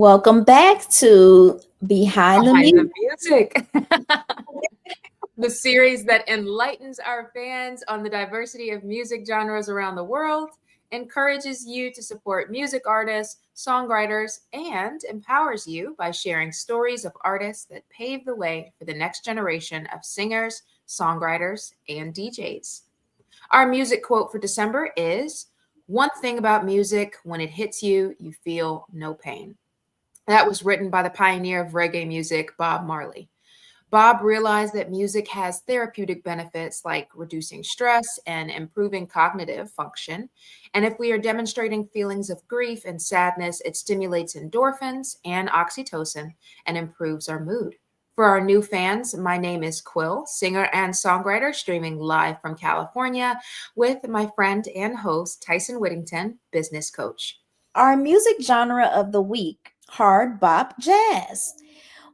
Welcome back to Behind the Behind the Music. music. The series that enlightens our fans on the diversity of music genres around the world, encourages you to support music artists, songwriters, and empowers you by sharing stories of artists that pave the way for the next generation of singers, songwriters, and DJs. Our music quote for December is: "One thing about music, when it hits you, you feel no pain." That was written by the pioneer of reggae music, Bob Marley. Bob realized that music has therapeutic benefits like reducing stress and improving cognitive function. And if we are demonstrating feelings of grief and sadness, it stimulates endorphins and oxytocin and improves our mood. For our new fans, my name is Quill, singer and songwriter, streaming live from California with my friend and host, Tyson Whittington, business coach. Our music genre of the week, Hard Bop Jazz.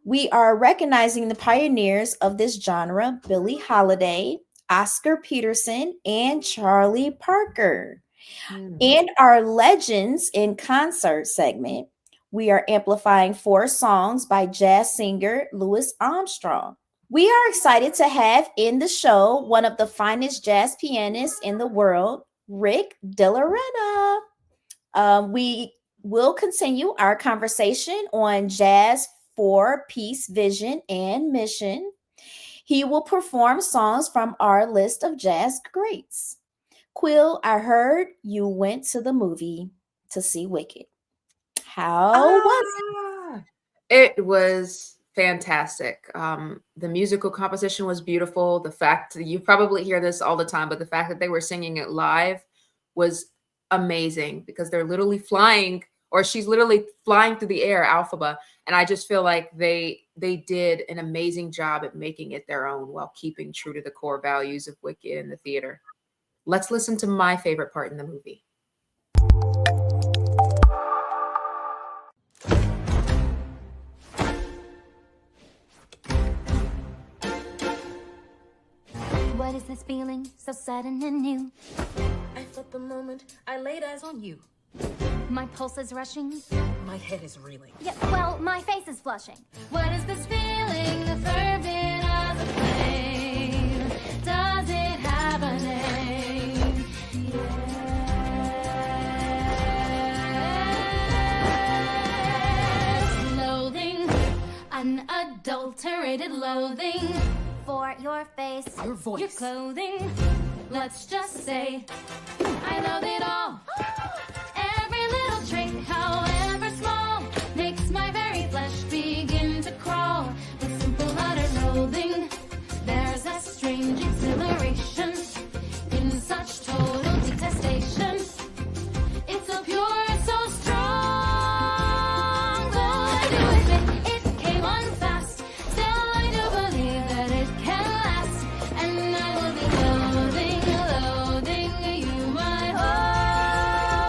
We are recognizing the pioneers of this genre, Billie Holiday, Oscar Peterson, and Charlie Parker. Hmm. In our Legends in Concert segment, we are amplifying 4 songs by jazz singer Louis Armstrong. We are excited to have in the show one of the finest jazz pianists in the world, Rick DellaRatta. We will continue our conversation on jazz for peace, vision, and mission. He will perform songs from our list of jazz greats. Quill, I heard you went to the movie to see Wicked. How was it? Ah, it was fantastic. The musical composition was beautiful. The fact that you probably hear this all the time, but the fact that they were singing it live was amazing because they're literally flying, or she's literally flying through the air, Alphaba, and I just feel like they did an amazing job at making it their own while keeping true to the core values of Wicked in the theater. Let's listen to my favorite part in the movie. What is this feeling so sudden and new? I felt the moment I laid eyes on you. My pulse is rushing. My head is reeling. Yeah, well, my face is flushing. What is this feeling? The fervent as a flame. Does it have a name? Yes. Loathing, unadulterated loathing for your face, Your voice. your clothing. Let's just say I love it all. Every little trick, however small, makes my very flesh begin to crawl. With simple utter loathing, there's a strange exhilaration in such total detestation. It's so pure, so strong. Though I do admit it came on fast, still I do believe that it can last. And I will be loathing, loathing you my whole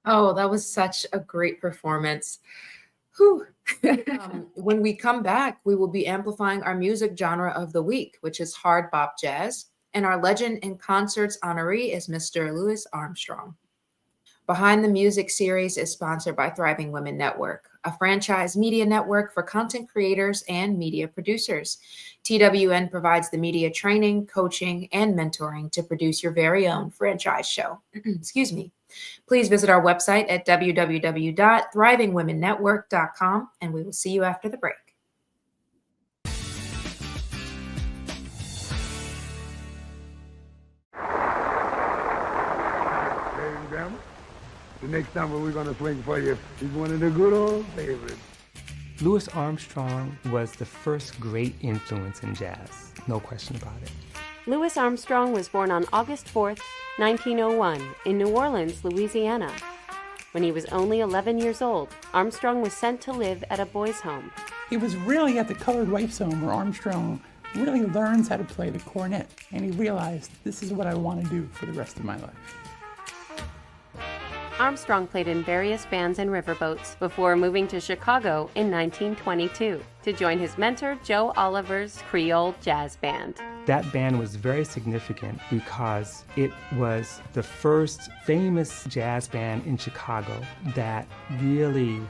Oh, that was such a great performance. Whew. When we come back, we will be amplifying our music genre of the week, which is Hard Bop Jazz. And our Legend in Concerts honoree is Mr. Louis Armstrong. Behind the Music series is sponsored by Thriving Women Network, a franchise media network for content creators and media producers. TWN provides the media training, coaching, and mentoring to produce your very own franchise show. Excuse me. Please visit our website at www.thrivingwomennetwork.com, and we will see you after the break. Ladies and gentlemen, the next number we're going to swing for you is one of the good old favorites. Louis Armstrong was the first great influence in jazz, no question about it. Louis Armstrong was born on August 4th, 1901, in New Orleans, Louisiana. When he was only 11 years old, Armstrong was sent to live at a boys' home. It was really at the Colored Wife's Home where Armstrong really learns how to play the cornet, and he realized, this is what I want to do for the rest of my life. Armstrong played in various bands and riverboats before moving to Chicago in 1922 to join his mentor Joe Oliver's Creole Jazz Band. That band was very significant because it was the first famous jazz band in Chicago that really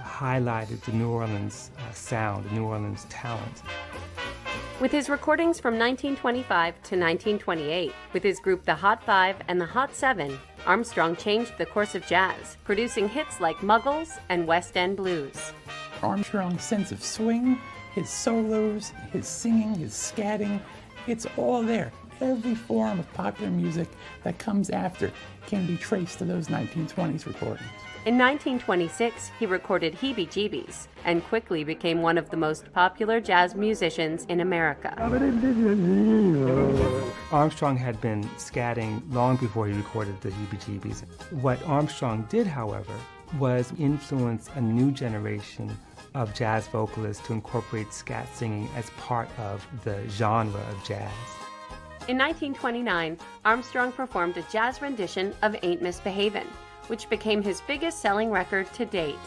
highlighted the New Orleans sound, the New Orleans talent. With his recordings from 1925 to 1928, with his group the Hot Five and the Hot Seven, Armstrong changed the course of jazz, producing hits like Muggles and West End Blues. Armstrong's sense of swing, his solos, his singing, his scatting, it's all there. Every form of popular music that comes after can be traced to those 1920s recordings. In 1926, he recorded Heebie Jeebies and quickly became one of the most popular jazz musicians in America. Armstrong had been scatting long before he recorded the Heebie-Jeebies. What Armstrong did, however, was influence a new generation of jazz vocalists to incorporate scat singing as part of the genre of jazz. In 1929, Armstrong performed a jazz rendition of Ain't Misbehavin', which became his biggest selling record to date.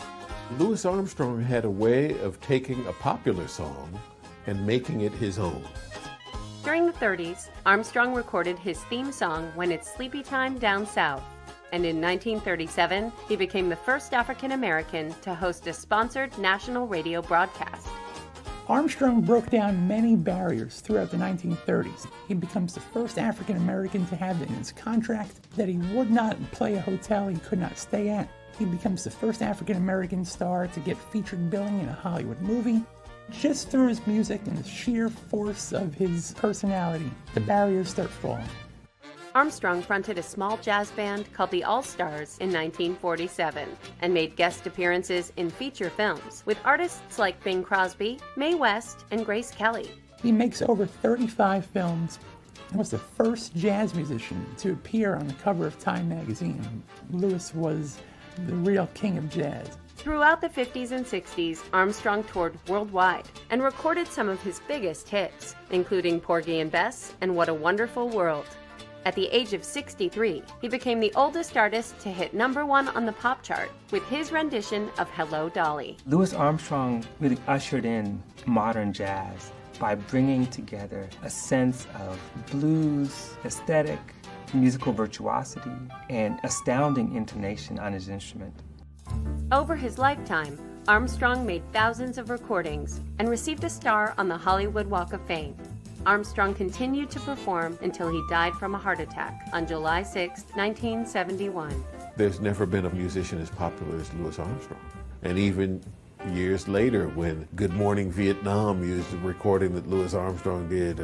Louis Armstrong had a way of taking a popular song and making it his own. During the 30s, Armstrong recorded his theme song When It's Sleepy Time Down South. And in 1937, he became the first African American to host a sponsored national radio broadcast. Armstrong broke down many barriers throughout the 1930s. He becomes the first African American to have in his contract that he would not play a hotel he could not stay at. He becomes the first African American star to get featured billing in a Hollywood movie. Just through his music and the sheer force of his personality, the barriers start falling. Armstrong fronted a small jazz band called the All-Stars in 1947 and made guest appearances in feature films with artists like Bing Crosby, Mae West, and Grace Kelly. He makes over 35 films and was the first jazz musician to appear on the cover of Time magazine. Louis was the real king of jazz. Throughout the 50s and 60s, Armstrong toured worldwide and recorded some of his biggest hits, including Porgy and Bess and What a Wonderful World. At the age of 63, he became the oldest artist to hit #1 on the pop chart with his rendition of Hello, Dolly. Louis Armstrong really ushered in modern jazz by bringing together a sense of blues, aesthetic, musical virtuosity, and astounding intonation on his instrument. Over his lifetime, Armstrong made thousands of recordings and received a star on the Hollywood Walk of Fame. Armstrong continued to perform until he died from a heart attack on July 6, 1971. There's never been a musician as popular as Louis Armstrong. And even years later, when Good Morning Vietnam used a recording that Louis Armstrong did,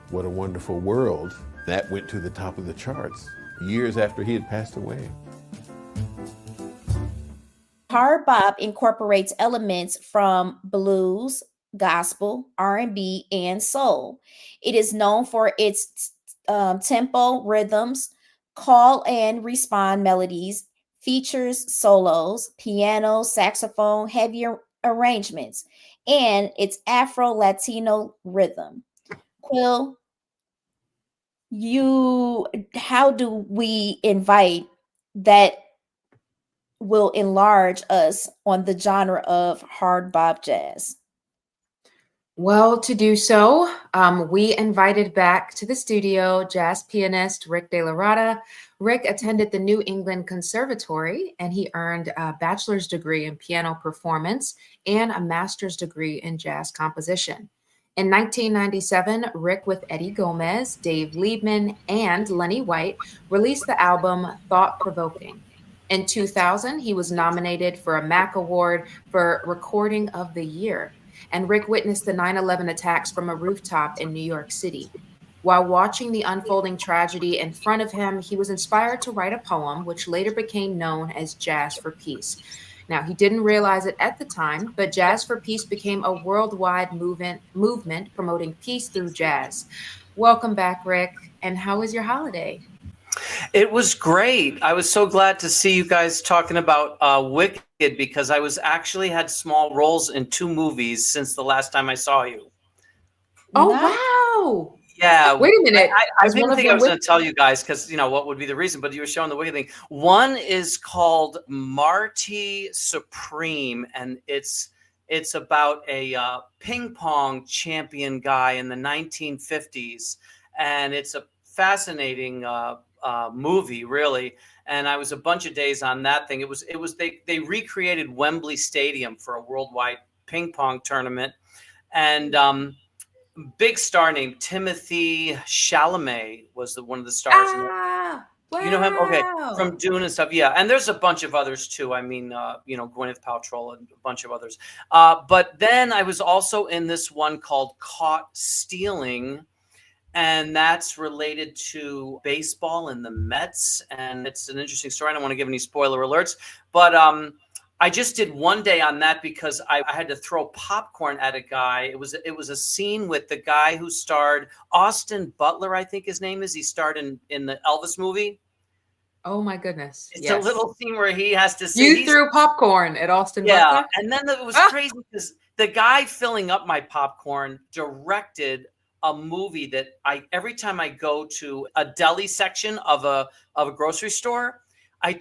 What a Wonderful World, that went to the top of the charts years after he had passed away. Hard bop incorporates elements from blues, gospel, R&B, and soul. It is known for its tempo rhythms, call and respond melodies, features solos, piano, saxophone, heavier arrangements, and its Afro-Latino rhythm. Quill, how do we invite that will enlarge us on the genre of hard bop jazz? Well, to do so, we invited back to the studio jazz pianist Rick DellaRatta. Rick attended the New England Conservatory and he earned a bachelor's degree in piano performance and a master's degree in jazz composition. In 1997, Rick with Eddie Gomez, Dave Liebman, and Lenny White released the album Thought Provoking. In 2000, he was nominated for a MAC Award for Recording of the Year. And Rick witnessed the 9/11 attacks from a rooftop in New York City. While watching the unfolding tragedy in front of him, he was inspired to write a poem, which later became known as Jazz for Peace. Now, he didn't realize it at the time, but Jazz for Peace became a worldwide movement promoting peace through jazz. Welcome back, Rick. And how was your holiday? It was great. I was so glad to see you guys talking about Wicked because I was actually had small roles in 2 movies since the last time I saw you. Oh, wow. Yeah. Wait a minute. I didn't think I was going to tell you guys because, you know, what would be the reason, but you were showing the Wicked thing. One is called Marty Supreme, and it's about a ping pong champion guy in the 1950s, and it's a fascinating movie, really. And I was a bunch of days on that thing. They recreated Wembley Stadium for a worldwide ping pong tournament, and big star named Timothy Chalamet was one of the stars. Wow. You know him? Okay, from Dune and stuff. Yeah, and there's a bunch of others too. I mean, Gwyneth Paltrow and a bunch of others. But then I was also in this one called Caught Stealing. And that's related to baseball and the Mets. And it's an interesting story. I don't want to give any spoiler alerts. But I just did one day on that because I had to throw popcorn at a guy. It was a scene with the guy who starred, Austin Butler, I think his name is. He starred in the Elvis movie. Oh, my goodness. It's a little scene where he has to see. You threw popcorn at Austin Butler? Yeah. And then it was crazy because the guy filling up my popcorn directed a movie that every time I go to a deli section of a grocery store, I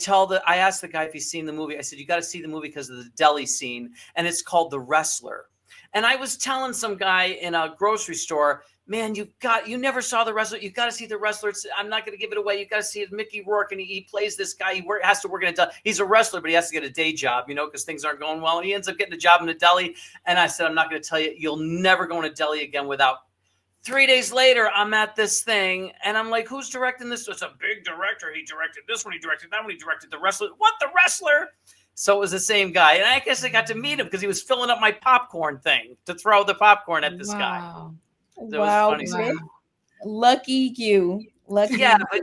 asked the guy if he's seen the movie. I said, you got to see the movie because of the deli scene. And it's called The Wrestler. And I was telling some guy in a grocery store, man, you never saw The Wrestler. You got to see The Wrestler. I'm not going to give it away. You got to see it. Mickey Rourke, and he plays this guy. He has to work in a deli. He's a wrestler, but he has to get a day job, because things aren't going well. And he ends up getting a job in a deli. And I said, I'm not going to tell you. You'll never go in a deli again without. 3 days later, I'm at this thing, and I'm like, who's directing this? It's a big director. He directed this one. He directed that one. He directed The Wrestler. What, The Wrestler? So it was the same guy. And I guess I got to meet him because he was filling up my popcorn thing to throw the popcorn at this guy. So wow. It was funny. Lucky you. Lucky. Yeah, but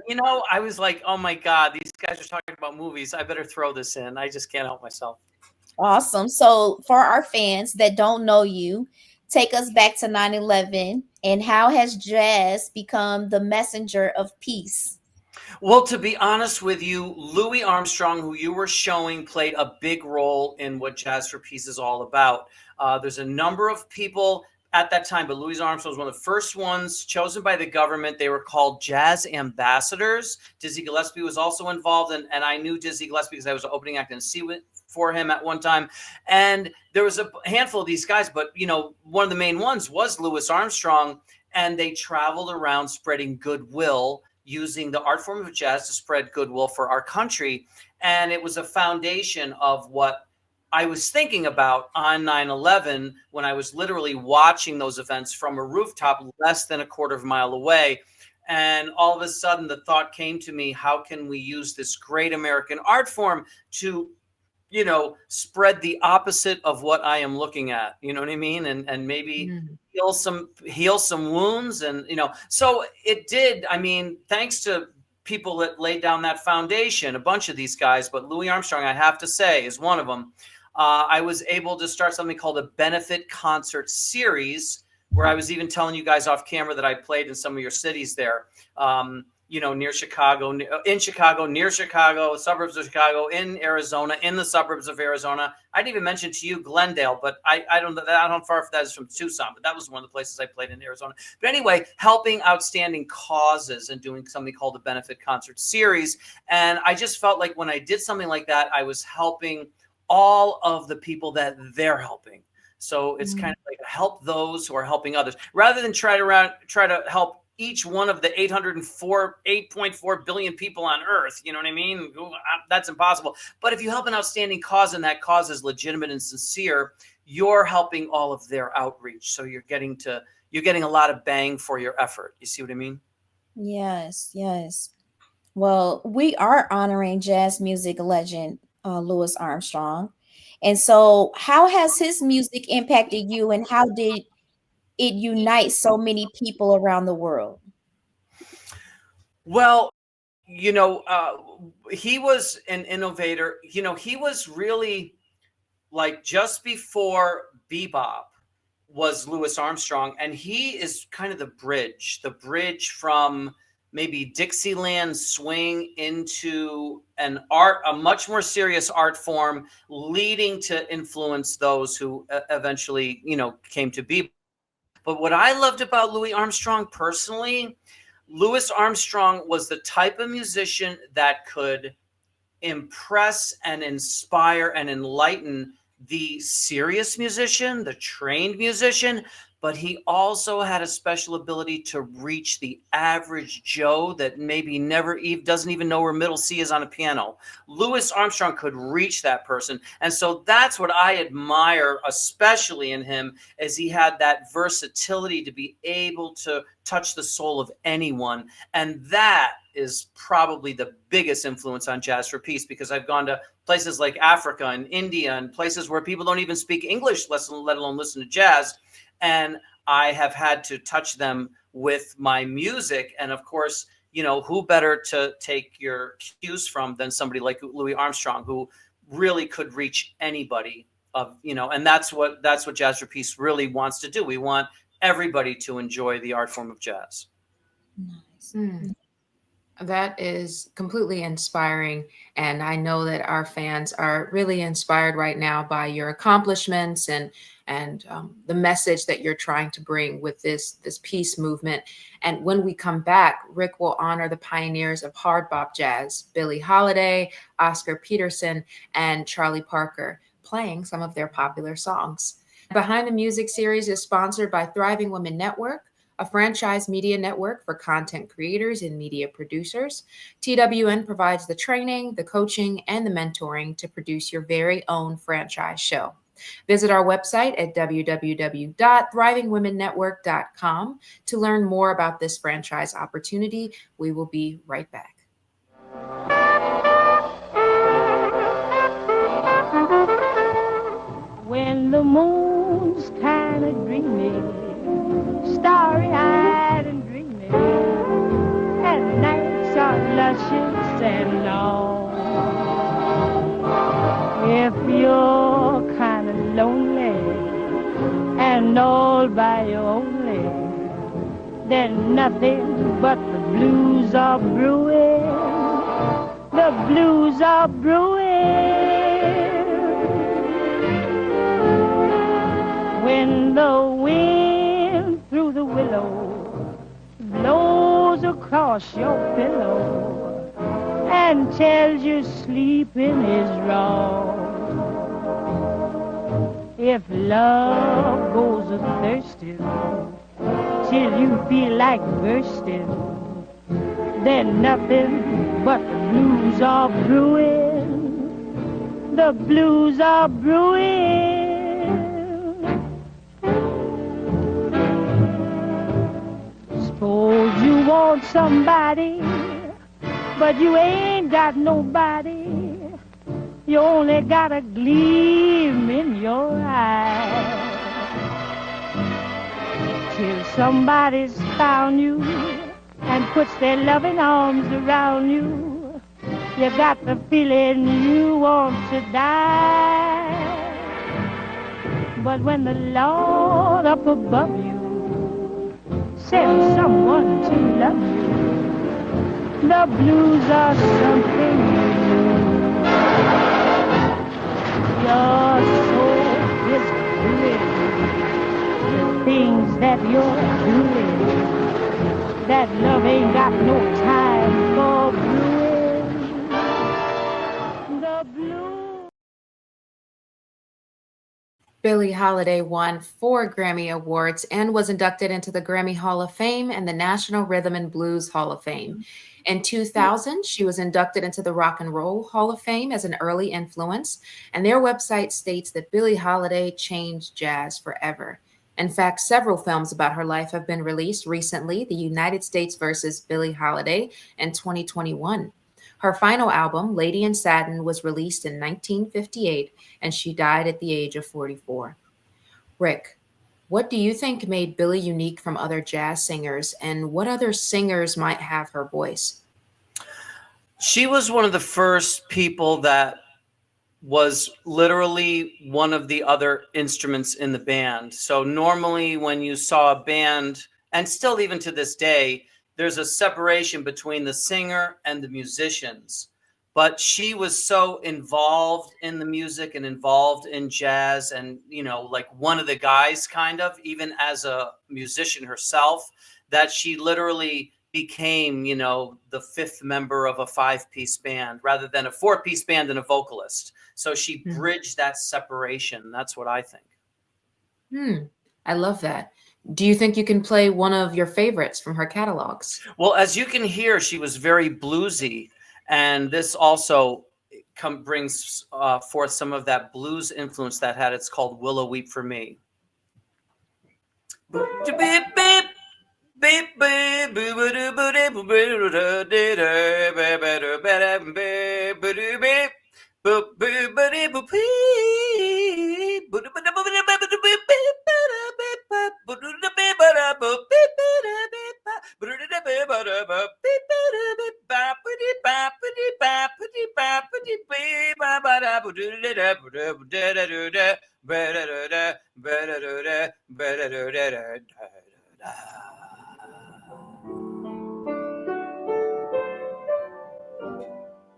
I was like, oh my God, these guys are talking about movies. I better throw this in. I just can't help myself. Awesome. So for our fans that don't know you, take us back to 9/11, and how has jazz become the messenger of peace? Well, to be honest with you, Louis Armstrong, who you were showing, played a big role in what Jazz for Peace is all about. There's a number of people at that time, but Louis Armstrong was one of the first ones chosen by the government. They were called jazz ambassadors. Dizzy Gillespie was also involved, and I knew Dizzy Gillespie because I was an opening act in C for him at one time. And there was a handful of these guys, but one of the main ones was Louis Armstrong, and they traveled around spreading goodwill using the art form of jazz to spread goodwill for our country. And it was a foundation of what I was thinking about on 9/11 when I was literally watching those events from a rooftop less than a quarter of a mile away. And all of a sudden the thought came to me, how can we use this great American art form to spread the opposite of what I am looking at, you know what I mean? And maybe heal some wounds. And, so it did. I mean, thanks to people that laid down that foundation, a bunch of these guys, but Louis Armstrong, I have to say, is one of them. I was able to start something called a benefit concert series, where I was even telling you guys off camera that I played in some of your cities there. near Chicago, in Chicago, near Chicago, suburbs of Chicago, in Arizona, in the suburbs of Arizona. I didn't even mention to you Glendale, but I don't know how far that is from Tucson, but that was one of the places I played in Arizona. But anyway, helping outstanding causes and doing something called the Benefit Concert Series. And I just felt like when I did something like that, I was helping all of the people that they're helping. So it's kind of like help those who are helping others, rather than try to help each one of the 8.4 billion people on Earth. You know what I mean? That's impossible. But if you help an outstanding cause and that cause is legitimate and sincere, you're helping all of their outreach. So you're getting a lot of bang for your effort. You see what I mean? Yes, yes. Well, we are honoring jazz music legend Louis Armstrong. And so how has his music impacted you, and how did it unite so many people around the world? Well, he was an innovator. He was really like just before bebop was Louis Armstrong, and he is kind of the bridge from maybe Dixieland swing into a much more serious art form, leading to influence those who eventually, came to bebop. But what I loved about Louis Armstrong personally, Louis Armstrong was the type of musician that could impress and inspire and enlighten the serious musician, the trained musician, but he also had a special ability to reach the average Joe that maybe doesn't even know where middle C is on a piano. Louis Armstrong could reach that person. And so that's what I admire, especially in him, is he had that versatility to be able to touch the soul of anyone. And that is probably the biggest influence on Jazz for Peace, because I've gone to places like Africa and India and places where people don't even speak English, let alone listen to jazz. And I have had to touch them with my music. And of course, who better to take your cues from than somebody like Louis Armstrong, who really could reach anybody and that's what Jazz for Peace really wants to do. We want everybody to enjoy the art form of jazz. Nice. That is completely inspiring. And I know that our fans are really inspired right now by your accomplishments and the message that you're trying to bring with this peace movement. And when we come back, Rick will honor the pioneers of hard bop jazz, Billie Holiday, Oscar Peterson, and Charlie Parker, playing some of their popular songs. Behind the Music series is sponsored by Thriving Women Network, a franchise media network for content creators and media producers. TWN provides the training, the coaching, and the mentoring to produce your very own franchise show. Visit our website at www.thrivingwomennetwork.com to learn more about this franchise opportunity. We will be right back. When the moon's kind of dreamy, starry-eyed and dreamy, and nights are luscious and long. If you're kind of lonely and all by your only, then nothing but the blues are brewing. The blues are brewing. When the wind through the willow blows across your pillow and tells you sleeping is wrong. If love goes a-thirsting till you feel like bursting, then nothing but the blues are brewing. The blues are brewing. Suppose you want somebody, but you ain't got nobody. You only got a gleam in your eye. Till somebody's found you and puts their loving arms around you, you got the feeling you want to die. But when the Lord up above you sends someone to love you, The blues are something new. Your soul is doing things that you're doing. That love ain't got no time for brewing. The blues. Billie Holiday won 4 Grammy Awards and was inducted into the Grammy Hall of Fame and the National Rhythm and Blues Hall of Fame. In 2000, she was inducted into the Rock and Roll Hall of Fame as an early influence, and their website states that Billie Holiday changed jazz forever. In fact, several films about her life have been released recently, The United States versus Billie Holiday in 2021. Her final album, Lady in Satin, was released in 1958, and she died at the age of 44. Rick, what do you think made Billie unique from other jazz singers, and what other singers might have her voice? She was one of the first people that was literally one of the other instruments in the band. So normally when you saw a band, and still even to this day, there's a separation between the singer and the musicians. But she was so involved in the music and involved in jazz and, you know, like one of the guys kind of, even as a musician herself, that she literally became, you know, the 5th member of a 5-piece band rather than a 4-piece band and a vocalist. So she bridged that separation. That's what I think. I love that. Do you think you can play one of your favorites from her catalogs? Well, as you can hear, she was very bluesy. And this also brings forth some of that blues influence that had. It's called Willow Weep for Me.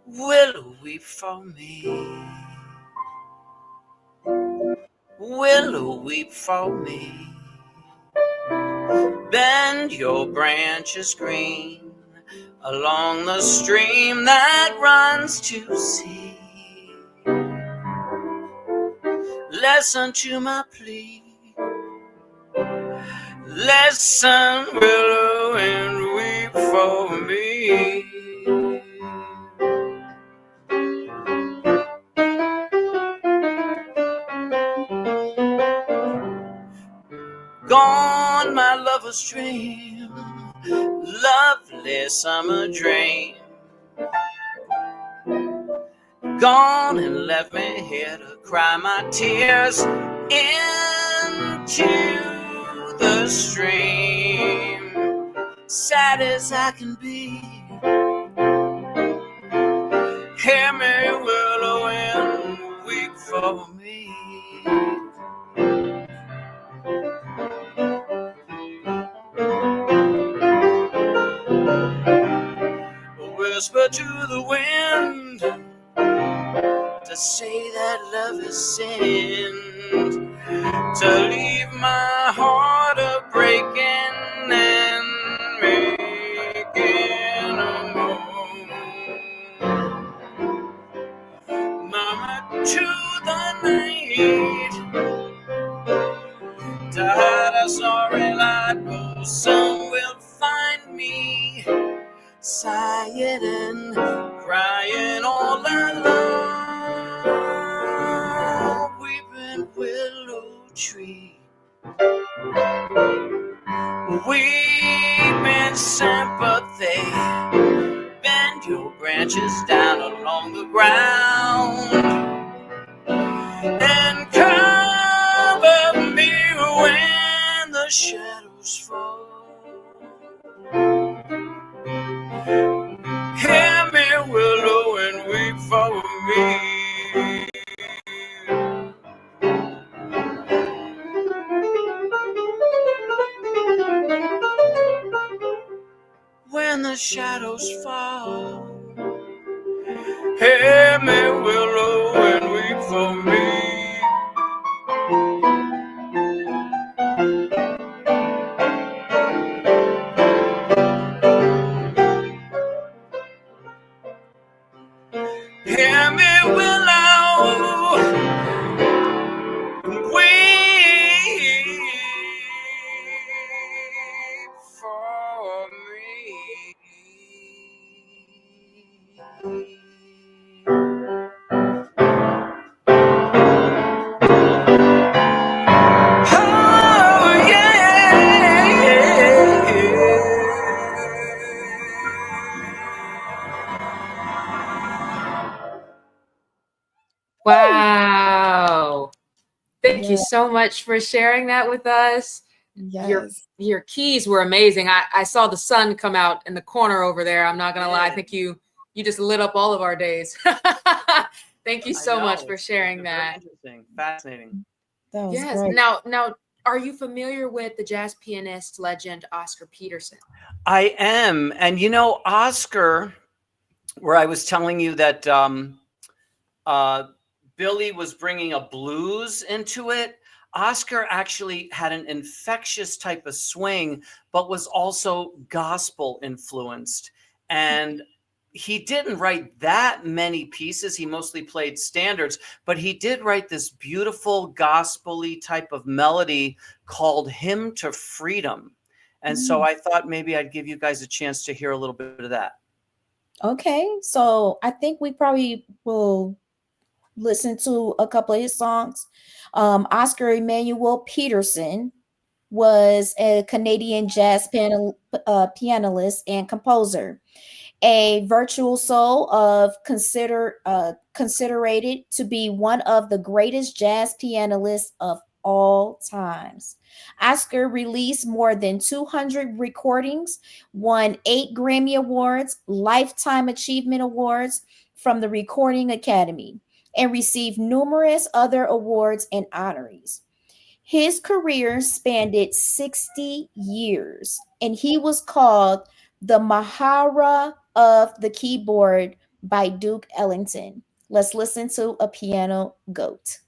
Willow weep for me. Willow weep for me. Bend your branches green along the stream that runs to sea. Listen to my plea. Listen, willow, and weep for me. Gone, my lover's dream, lovely summer dream. Gone and left me here to cry my tears into the stream. Sad as I can be, hear me, willow, and weep for me. Whisper to the wind to say that love is sin, to leave my heart a breaking and making a moan. Mama, to the night, to hide a sorry light, but some will find me sighing and crying all alone. Weeping willow tree, weeping sympathy. Bend your branches down along the ground and cover me when the shadows fall. Hear me, willow, and weep for me. When the the shadows fall. Hear me, willow, and weep for me. Hear me, willow, and weep for me. Oh, Wow. Thank you Yeah. so much for sharing that with us. Yes. Your keys were amazing. I saw the sun come out in the corner over there. I'm not gonna lie. I think you just lit up all of our days. Thank you so much for sharing that. Interesting, fascinating. That was Yes. great. Now, are you familiar with the jazz pianist legend Oscar Peterson? I am, and you know, Oscar, where I was telling you that Billy was bringing a blues into it. Oscar actually had an infectious type of swing, but was also gospel influenced. And he didn't write that many pieces. He mostly played standards, but he did write this beautiful gospel-y type of melody called Hymn to Freedom. And so I thought maybe I'd give you guys a chance to hear a little bit of that. Okay, so I think we probably will listen to a couple of his songs. Oscar Emmanuel Peterson was a Canadian jazz pianist and composer, a virtuoso considered to be one of the greatest jazz pianists of all times. Oscar released more than 200 recordings, won 8 Grammy Awards, Lifetime Achievement Awards from the Recording Academy, and received numerous other awards and honorees. His career spanned 60 years, and he was called the Mahara of the keyboard by Duke Ellington. Let's listen to a piano goat.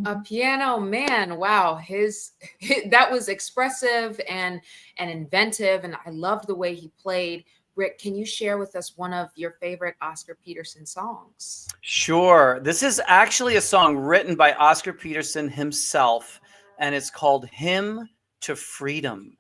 A piano man. Wow. His that was expressive and inventive. And I loved the way he played. Rick, can you share with us one of your favorite Oscar Peterson songs? Sure. This is actually a song written by Oscar Peterson himself, and it's called Hymn to Freedom.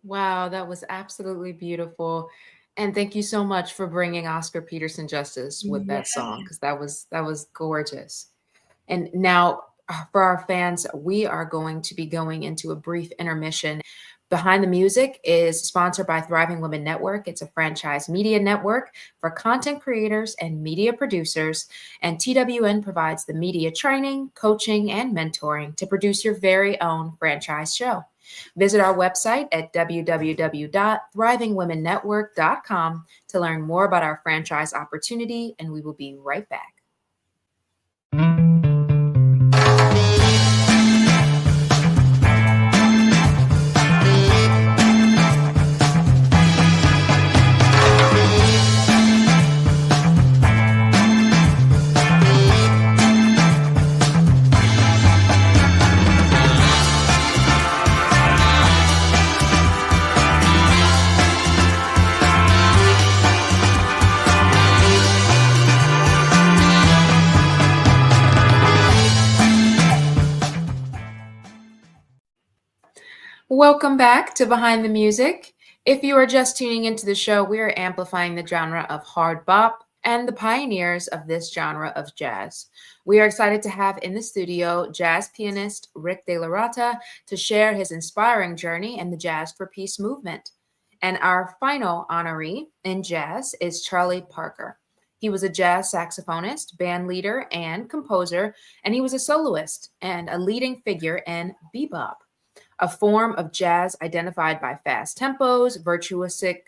Wow, that was absolutely beautiful. And thank you so much for bringing Oscar Peterson justice with that song, because that was gorgeous. And now for our fans, we are going to be going into a brief intermission. Behind the Music is sponsored by Thriving Women Network. It's a franchise media network for content creators and media producers. And TWN provides the media training, coaching, and mentoring to produce your very own franchise show. Visit our website at www.thrivingwomennetwork.com to learn more about our franchise opportunity, and we will be right back. Welcome back to Behind the Music. If you are just tuning into the show, we are amplifying the genre of hard bop and the pioneers of this genre of jazz. We are excited to have in the studio jazz pianist Rick DellaRatta to share his inspiring journey in the Jazz for Peace movement. And our final honoree in jazz is Charlie Parker. He was a jazz saxophonist, band leader, and composer, and he was a soloist and a leading figure in bebop, a form of jazz identified by fast tempos, virtuosic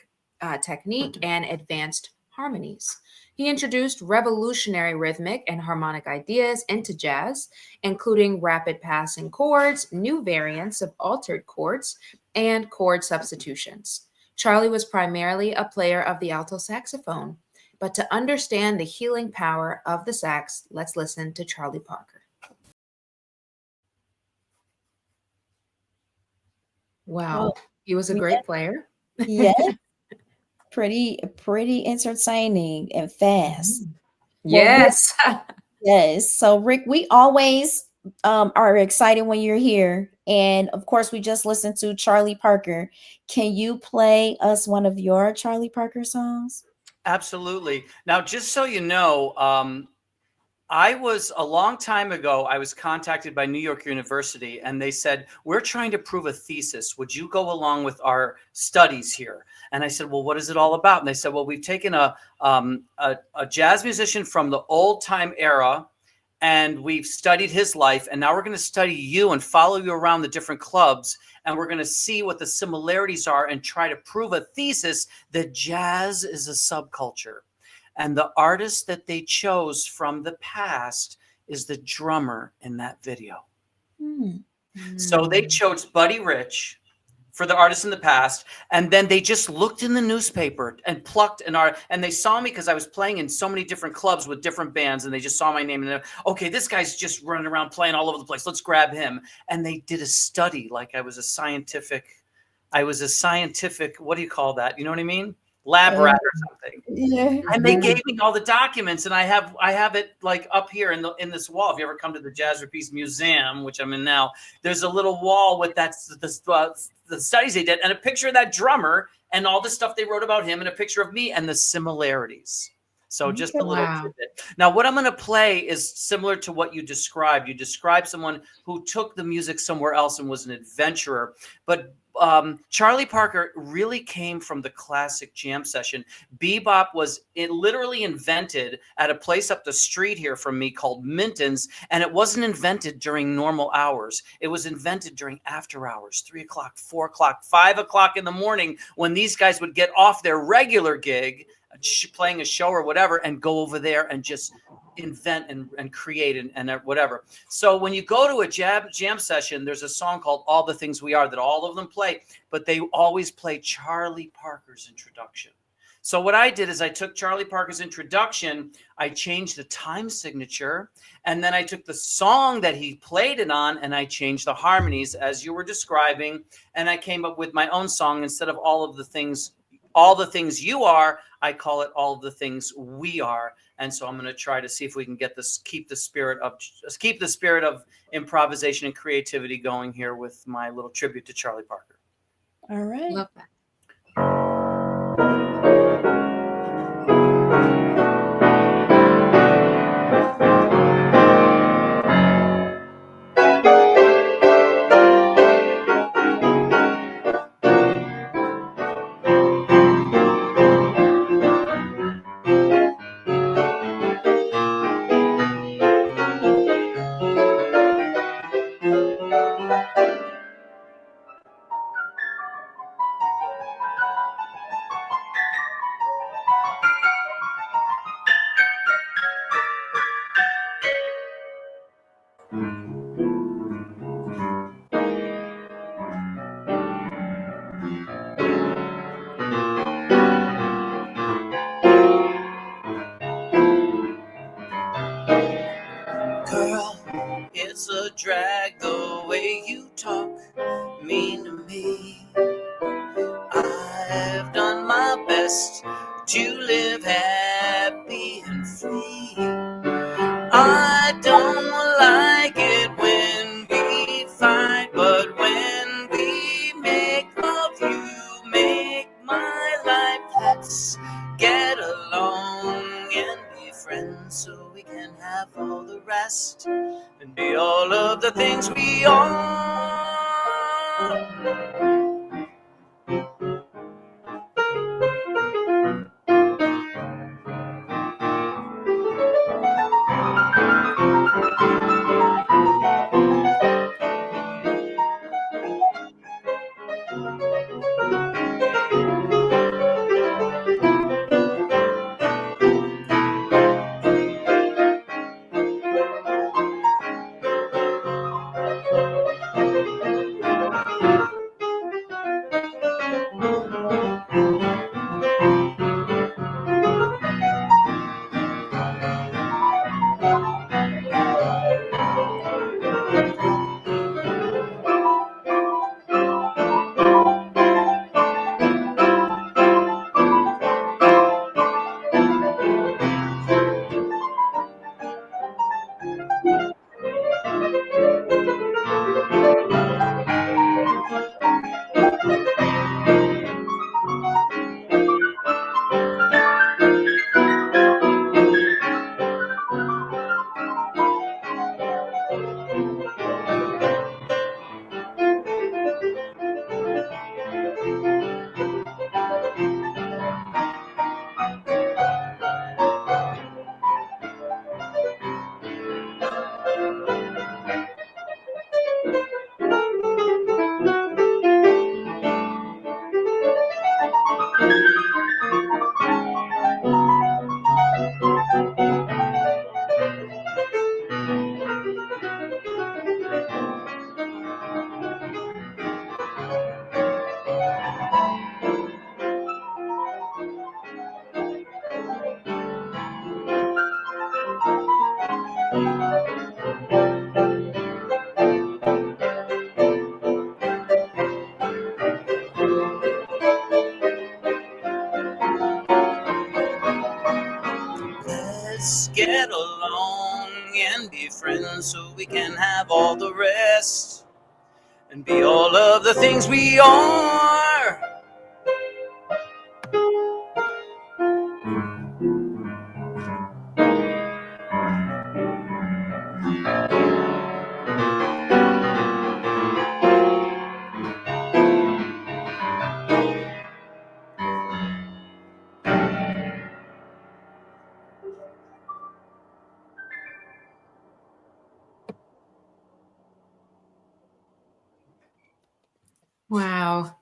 technique, and advanced harmonies. He introduced revolutionary rhythmic and harmonic ideas into jazz, including rapid passing chords, new variants of altered chords, and chord substitutions. Charlie was primarily a player of the alto saxophone, but to understand the healing power of the sax, let's listen to Charlie Parker. Wow, he was a great player. Yeah. Pretty entertaining and fast. Yes. Yes. So Rick, we always are excited when you're here. And of course, we just listened to Charlie Parker. Can you play us one of your Charlie Parker songs? Absolutely. Now, just so you know, I was a long time ago, I was contacted by New York University and they said, we're trying to prove a thesis. Would you go along with our studies here? And I said, well, what is it all about? And they said, well, we've taken a jazz musician from the old time era and we've studied his life. And now we're going to study you and follow you around the different clubs. And we're going to see what the similarities are and try to prove a thesis that jazz is a subculture. And the artist that they chose from the past is the drummer in that video. So they chose Buddy Rich for the artist in the past. And then they just looked in the newspaper and plucked an art. And they saw me because I was playing in so many different clubs with different bands. And they just saw my name and they're, okay, this guy's just running around playing all over the place. Let's grab him. And they did a study like I was a scientific, what do you call that? You know what I mean? Lab rat or something. Yeah. And they gave me all the documents, and I have it like up here in this wall. If you ever come to the Jazz Repeats Museum, which I'm in now, there's a little wall with the studies they did, and a picture of that drummer, and all the stuff they wrote about him, and a picture of me, and the similarities. So just a little tidbit. Now, what I'm going to play is similar to what you described. You described someone who took the music somewhere else and was an adventurer, but Charlie Parker really came from the classic jam session. Bebop was literally invented at a place up the street here from me called Minton's, and it wasn't invented during normal hours. It was invented during after hours, 3 o'clock, 4 o'clock, 5 o'clock in the morning, when these guys would get off their regular gig, playing a show or whatever, and go over there and just invent and create and whatever. So when you go to a jam session, there's a song called All the Things We Are that all of them play, but they always play Charlie Parker's introduction. So what I did is I took Charlie Parker's introduction, I changed the time signature, and then I took the song that he played it on and I changed the harmonies as you were describing, and I came up with my own song. Instead of all the things you are, I call it All of the Things We Are. And so I'm going to try to see if we can get this, keep the spirit of improvisation and creativity going here with my little tribute to Charlie Parker. All right. Love that. Girl, it's a drag the way you talk mean to me. I've done my best to live happy and free. I don't like it when we fight, but when we make love, you make my life. Let's get along and be friends so we can have all the rest and be all of the things we are. Let's get along and be friends so we can have all the rest and be all of the things we are. Wow.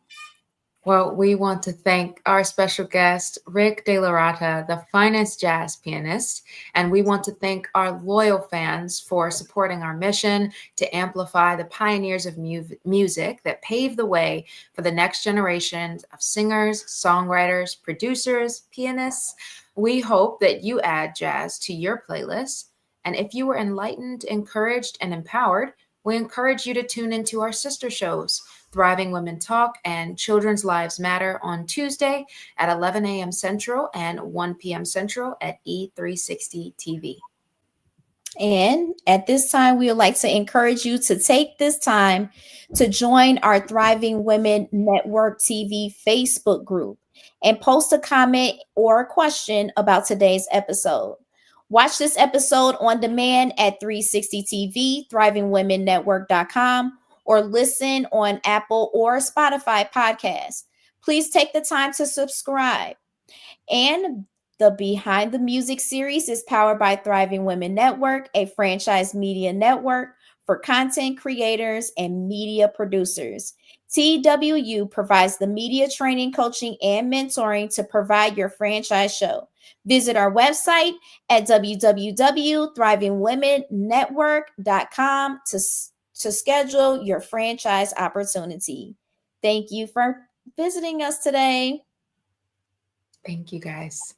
Well, we want to thank our special guest, Rick DellaRatta, the finest jazz pianist. And we want to thank our loyal fans for supporting our mission to amplify the pioneers of music that paved the way for the next generation of singers, songwriters, producers, pianists. We hope that you add jazz to your playlist. And if you were enlightened, encouraged, and empowered, we encourage you to tune into our sister shows, Thriving Women Talk and Children's Lives Matter, on Tuesday at 11 a.m. Central and 1 p.m. Central at E360 TV. And at this time, we would like to encourage you to take this time to join our Thriving Women Network TV Facebook group and post a comment or a question about today's episode. Watch this episode on demand at 360 TV, thrivingwomennetwork.com, or listen on Apple or Spotify podcasts. Please take the time to subscribe. And the Behind the Music series is powered by Thriving Women Network, a franchise media network for content creators and media producers. TWU provides the media training, coaching, and mentoring to provide your franchise show. Visit our website at www.thrivingwomennetwork.com to schedule your franchise opportunity. Thank you for visiting us today. Thank you, guys.